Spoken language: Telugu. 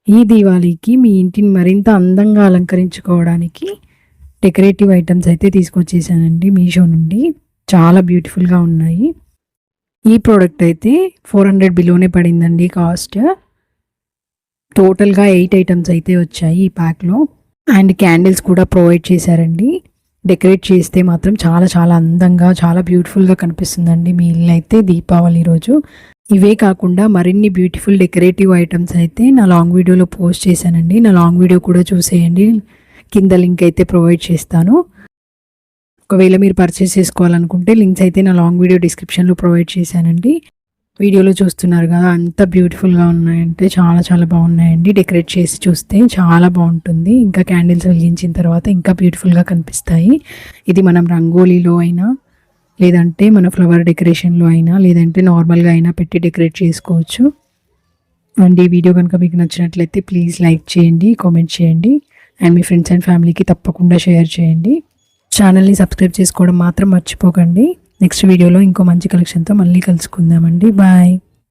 ఈ దీవాళీకి మీ ఇంటిని మరింత అందంగా అలంకరించుకోవడానికి డెకరేటివ్ ఐటమ్స్ అయితే తీసుకొచ్చేసానండి మీషో నుండి. చాలా బ్యూటిఫుల్గా ఉన్నాయి. ఈ ప్రోడక్ట్ అయితే 400 బిలోనే పడిందండి కాస్ట్. టోటల్గా 8 ఐటమ్స్ అయితే వచ్చాయి ఈ ప్యాక్లో. అండ్ క్యాండిల్స్ కూడా ప్రొవైడ్ చేశారండి. డెకరేట్ చేస్తే మాత్రం చాలా చాలా అందంగా చాలా బ్యూటిఫుల్గా కనిపిస్తుందండి మీ ఇల్లు అయితే దీపావళి రోజు. ఇవే కాకుండా మరిన్ని బ్యూటిఫుల్ డెకరేటివ్ ఐటమ్స్ అయితే నా లాంగ్ వీడియోలో పోస్ట్ చేశానండి. నా లాంగ్ వీడియో కూడా చూసేయండి. కింద లింక్ అయితే ప్రొవైడ్ చేస్తాను. ఒకవేళ మీరు పర్చేస్ చేసుకోవాలనుకుంటే లింక్స్ అయితే నా లాంగ్ వీడియో డిస్క్రిప్షన్లో ప్రొవైడ్ చేశానండి. వీడియోలో చూస్తున్నారు కదా, అంత బ్యూటిఫుల్గా ఉన్నాయంటే చాలా చాలా బాగున్నాయండి. డెకరేట్ చేసి చూస్తే చాలా బాగుంటుంది. ఇంకా క్యాండిల్స్ వెలిగించిన తర్వాత ఇంకా బ్యూటిఫుల్గా కనిపిస్తాయి. ఇది మనం రంగోలీలో అయినా, లేదంటే మన ఫ్లవర్ డెకరేషన్లో అయినా, లేదంటే నార్మల్గా అయినా పెట్టి డెకరేట్ చేసుకోవచ్చు. అండ్ ఈ వీడియో కనుక మీకు నచ్చినట్లయితే ప్లీజ్ లైక్ చేయండి, కామెంట్ చేయండి, అండ్ మీ ఫ్రెండ్స్ అండ్ ఫ్యామిలీకి తప్పకుండా షేర్ చేయండి. ఛానల్ని సబ్స్క్రైబ్ చేసుకోవడం మాత్రం మర్చిపోకండి. నెక్స్ట్ వీడియోలో ఇంకో మంచి కలెక్షన్తో మళ్ళీ కలుసుకుందామండి. బాయ్.